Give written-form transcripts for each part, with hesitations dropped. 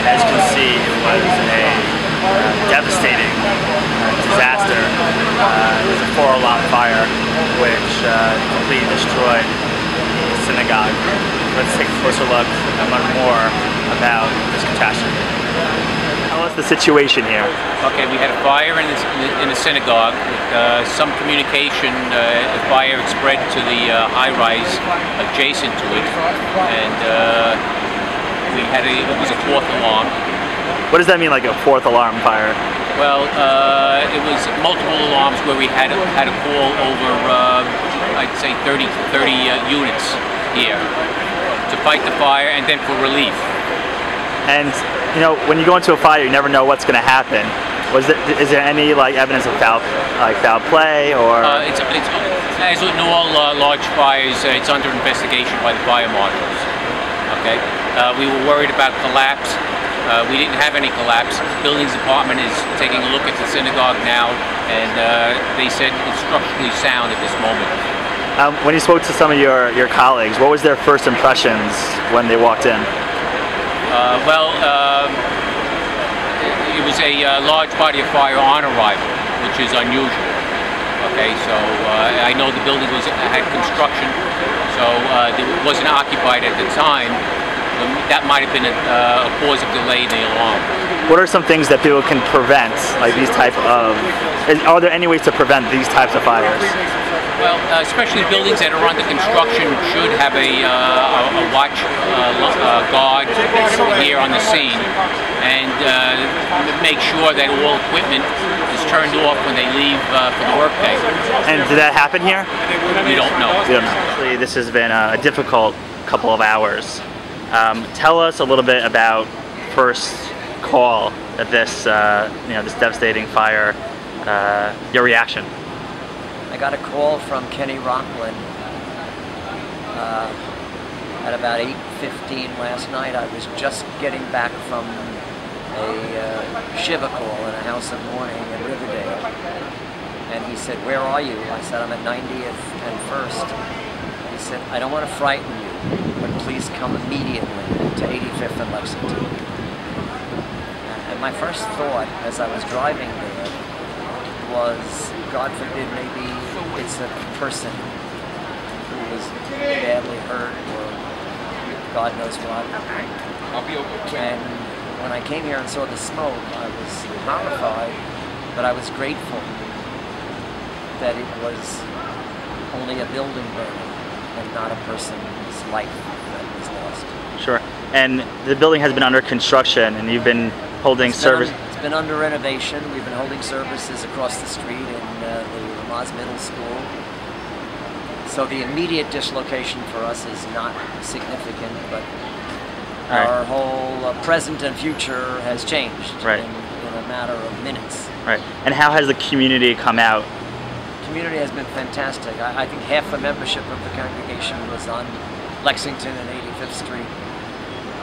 and as you can see, it was a devastating disaster. It was a 4-alarm fire which completely destroyed the synagogue. Let's take a closer look and learn more about this catastrophe. Tell us the situation here. Okay, we had a fire in the synagogue. Some communication, the fire had spread to the high-rise adjacent to it, and it was a 4th alarm. What does that mean, like a 4th alarm fire? Well, it was multiple alarms where we had a call over, I'd say 30 units here to fight the fire and then for relief. And you know, when you go into a fire, you never know what's going to happen. Is there any like evidence of foul play or? It's as with all large fires, it's under investigation by the fire marshals. Okay, we were worried about collapse. We didn't have any collapse. The buildings department is taking a look at the synagogue now, and they said it's structurally sound at this moment. When you spoke to some of your colleagues, what was their first impressions when they walked in? It was a large body of fire on arrival, which is unusual. Okay, so I know the building had construction, so it wasn't occupied at the time. That might have been a cause of delay in the alarm. What are some things that people can prevent, like these type of? Are there any ways to prevent these types of fires? Well, especially buildings that are under construction should have a watch guard here on the scene, and make sure that all equipment is turned off when they leave for the workday. And did that happen here? We don't know. We don't know. Actually, this has been a difficult couple of hours. Tell us a little bit about first call at this, this devastating fire. Your reaction. I got a call from Kenny Rockland at about 8:15 last night. I was just getting back from a Shiva call in a house of mourning in Riverdale, and he said, "Where are you?" I said, "I'm at 90th and 1st." He said, "I don't want to frighten you, but please come immediately to 85th and Lexington." And my first thought as I was driving there was, God forbid, maybe it's a person who was badly hurt or God knows what. And when I came here and saw the smoke, I was horrified, but I was grateful that it was only a building burning and not a person's life that was lost. Sure. And the building has been under construction, and you've been holding service. It's been under renovation. We've been holding services across the street in the Ramaz Middle School. So the immediate dislocation for us is not significant, but our whole present and future has changed in a matter of minutes. Right. And how has the community come out? The community has been fantastic. I think half the membership of the congregation was on Lexington and 85th Street.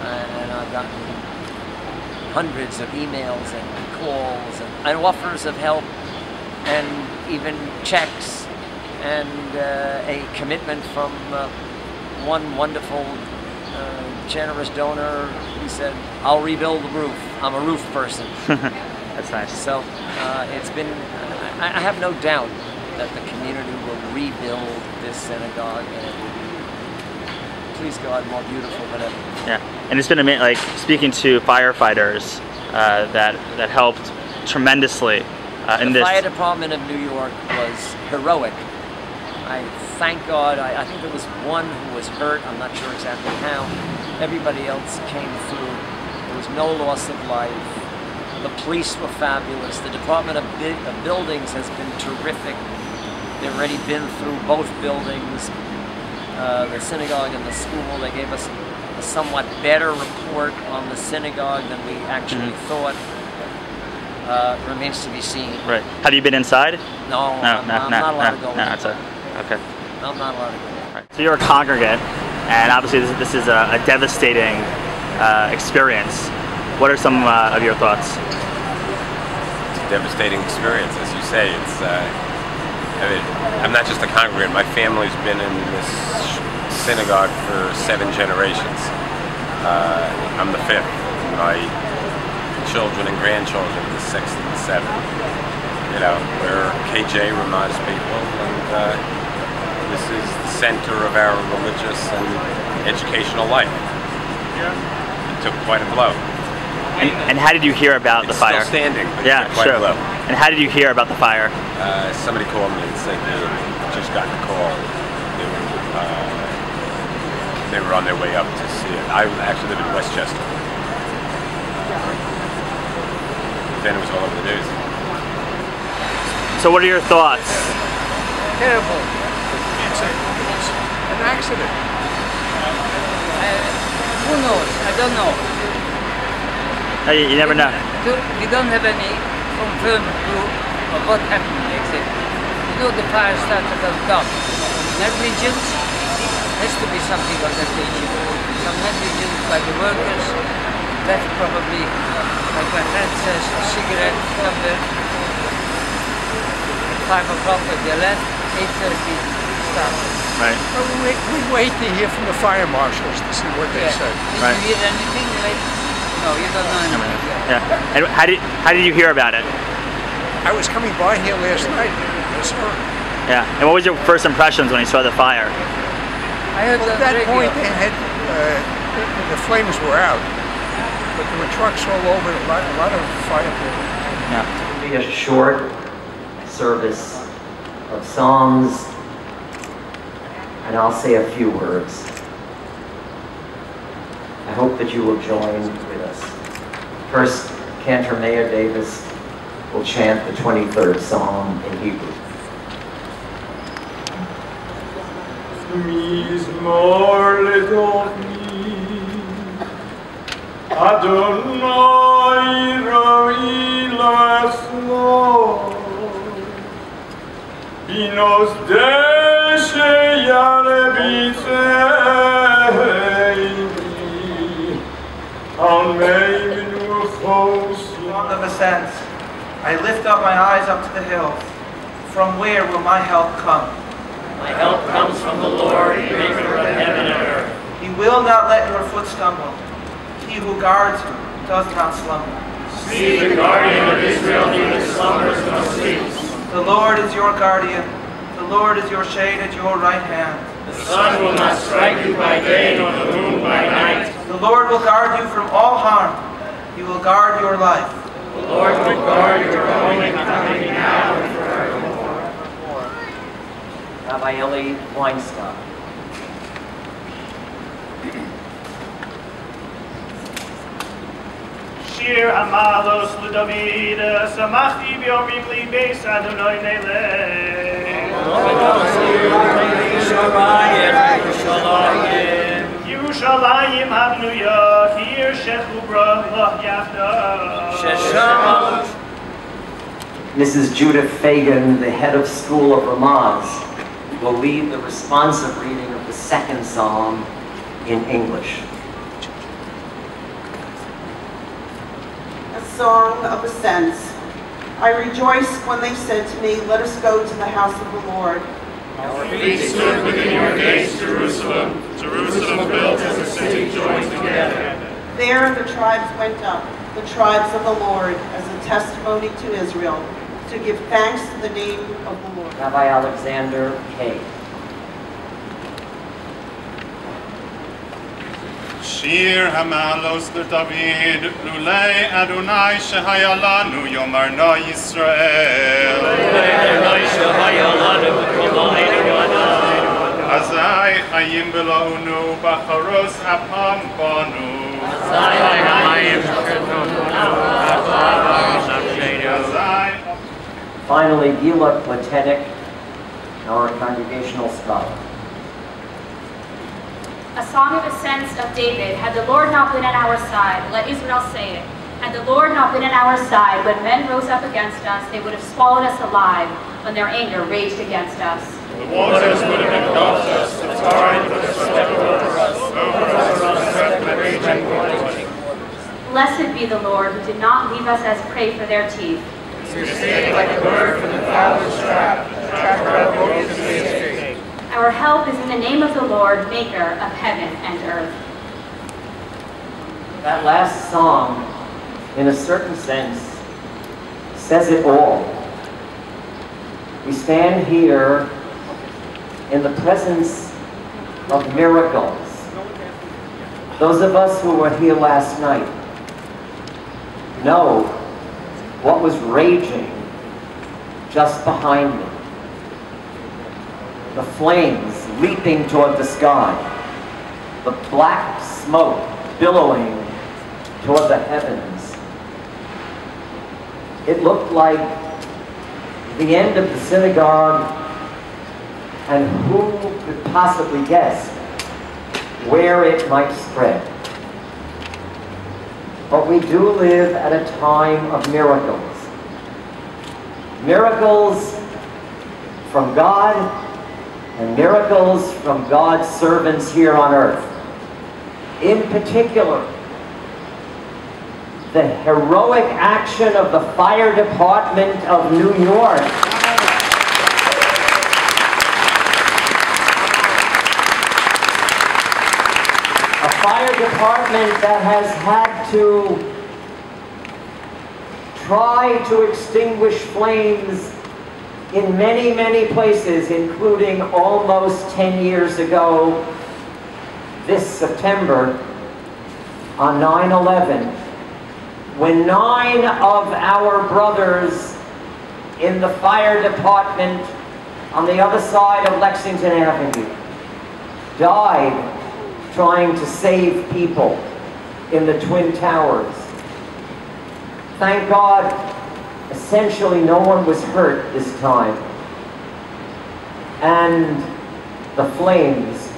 And I've gotten hundreds of emails and calls and offers of help and even checks and a commitment from one wonderful generous donor. He said, "I'll rebuild the roof. I'm a roof person." That's nice. So it's been, I have no doubt that the community will rebuild this synagogue and it will be, please God, more beautiful than ever. Yeah, and it's been amazing, like speaking to firefighters that helped tremendously in this. The fire department of New York was heroic. I thank God. I think there was one who was hurt. I'm not sure exactly how. Everybody else came through. There was no loss of life. The police were fabulous. The Department of Buildings has been terrific. They've already been through both buildings, the synagogue and the school. They gave us a somewhat better report on the synagogue than we actually thought. Remains to be seen. Right. Have you been inside? No, I'm not allowed to go. No, it's okay. I'm not allowed to go. Right. So you're a congregant, and obviously this is a devastating experience. What are some of your thoughts? It's a devastating experience, as you say. It's. I mean, I'm not just a congregant. My family's been in this synagogue for 7 generations. I'm the 5th. children and grandchildren, the 6th and the 7th. You know, we're KJ Ramaz people, and this is the center of our religious and educational life. It took quite a blow. And how did you hear about the fire? Still standing, but yeah, it's quite a blow. And how did you hear about the fire? Somebody called me and said they just got the call. They were on their way up to see it. I actually live in Westchester. Then it was all over the news. So what are your thoughts? Terrible. It's an accident. Who knows? I don't know. You never know. We don't have any confirmed proof of what happened, except you know the fire started on top. Negligence has to be something of that nature. Some negligence by the workers, left probably, like my friend says, a cigarette somewhere. 5 o'clock when they left, 8:30 started. Right. Well, we wait to hear from the fire marshals to see what they say. Did Right. you hear anything? Like, no, you don't know anything. Yeah. And how did you hear about it? I was coming by here last night. I saw it. Yeah. And what was your first impressions when you saw the fire? I heard Well, on at that the radio. point, they had the flames were out, but there were trucks all over. A lot of fire. Yeah. Be a short service of songs, and I'll say a few words. I hope that you will join with us. First, Cantor Mayor Davis will chant the 23rd Psalm in Hebrew. Mizmor ledovni Adonai ro'i lasmo Binos deshe yarebitzeini Amei minuchos Song of Ascents. I lift up my eyes up to the hills. From where will my help come? My help comes from the Lord, maker of heaven and earth. He will not let your foot stumble. He who guards you does not slumber. See, the guardian of Israel neither slumbers nor sleeps. The Lord is your guardian. The Lord is your shade at your right hand. The sun will not strike you by day, nor the moon by night. The Lord will guard you from all harm. He will guard your life. The Lord will guard your going and coming now and forevermore. Rabbi Eli Weinstock. Shir Hamalos LeDavid, Samachti B'Yomim Li Beis Adonai Nelech. Yerushalayim Habnuya, Kir Shechu Brach Yafta. Mrs. Judith Fagan, the head of school of Ramaz, will lead the responsive reading of the 2nd Psalm in English. A song of ascents. I rejoiced when they said to me, let us go to the house of the Lord. Our feet stood within your gates, Jerusalem, Jerusalem built as a city joined together. There the tribes went up, the tribes of the Lord, as a testimony to Israel, to give thanks to the name of the Lord. Rabbi Alexander K. Shir Hamalos LeDavid, Lulei Adonai Shehaya Lanu Yomarna Yisrael. Lulei Adonai Shehaya Lanu Yomarna Azai Hayim Belounu Bacharos Apam Banu. Azai Hayim Finally, Gila Platetic, our congregational scholar. A song of ascents of David. Had the Lord not been at our side, let Israel say it. Had the Lord not been at our side, when men rose up against us, they would have swallowed us alive when their anger raged against us. The waters would have engulfed us, the tide would have swept over us, Blessed be the Lord, who did not leave us as prey for their teeth. You escaped like a bird from the fowler's trap, the trapper of broken escape. Our help is in the name of the Lord, maker of heaven and earth. That last song in a certain sense, says it all. We stand here in the presence of miracles. Those of us who were here last night know what was raging just behind me. The flames leaping toward the sky, the black smoke billowing toward the heavens. It looked like the end of the synagogue, and who could possibly guess where it might spread? But we do live at a time of miracles. Miracles from God and miracles from God's servants here on earth. In particular, the heroic action of the fire department of New York. A fire department that has had to try to extinguish flames in many, many places, including almost 10 years ago, this September, on 9/11, when 9 of our brothers in the fire department on the other side of Lexington Avenue died trying to save people in the Twin Towers. Thank God, essentially no one was hurt this time. And the flames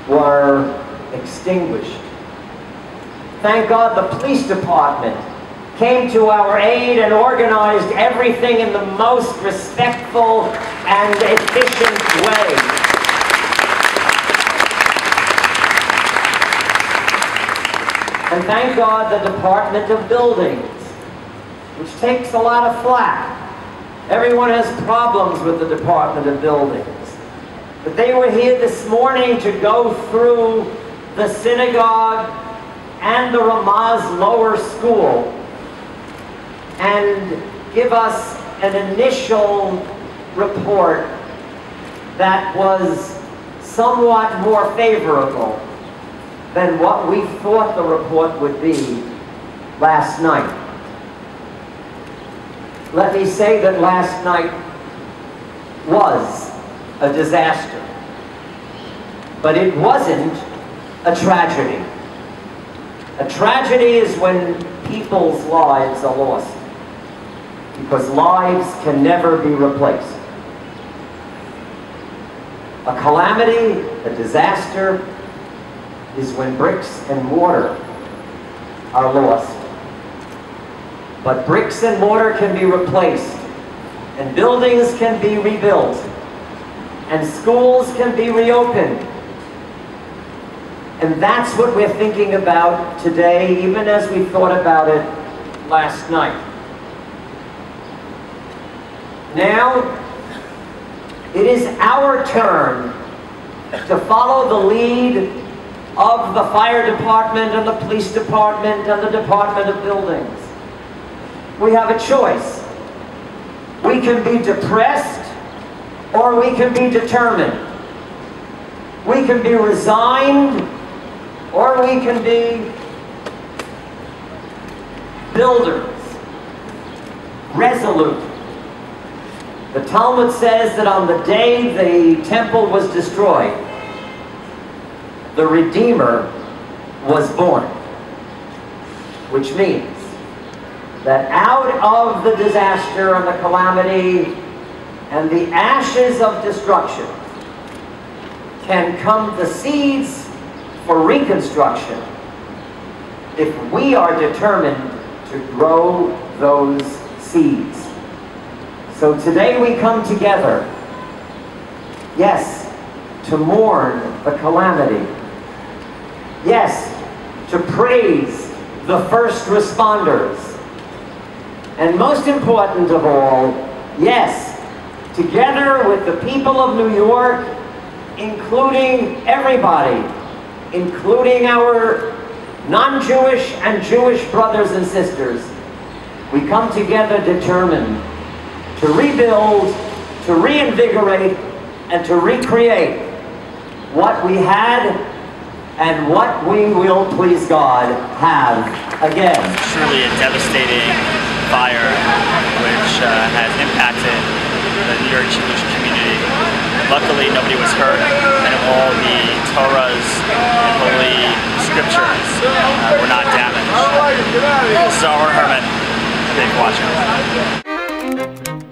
were extinguished. Thank God the police department came to our aid and organized everything in the most respectful and efficient way. And thank God the Department of Buildings, which takes a lot of flack. Everyone has problems with the Department of Buildings. But they were here this morning to go through the synagogue and the Ramaz lower school and give us an initial report that was somewhat more favorable than what we thought the report would be last night. Let me say that last night was a disaster, but it wasn't a tragedy. A tragedy is when people's lives are lost, because lives can never be replaced. A calamity, a disaster, is when bricks and mortar are lost. But bricks and mortar can be replaced, and buildings can be rebuilt, and schools can be reopened. And that's what we're thinking about today, even as we thought about it last night. Now, it is our turn to follow the lead of the fire department and the police department and the Department of Buildings. We have a choice. We can be depressed or we can be determined. We can be resigned or we can be builders, resolute. The Talmud says that on the day the temple was destroyed, the Redeemer was born, which means that out of the disaster and the calamity and the ashes of destruction can come the seeds for reconstruction if we are determined to grow those seeds. So today we come together, yes, to mourn the calamity. Yes, to praise the first responders. And most important of all, yes, together with the people of New York, including everybody, including our non-Jewish and Jewish brothers and sisters, we come together determined to rebuild, to reinvigorate, and to recreate what we had and what we will, please God, have again. Truly a devastating fire which has impacted the New York Jewish community. Luckily, nobody was hurt, and all the Torahs and holy scriptures were not damaged. This is our Herman. Thanks for watching.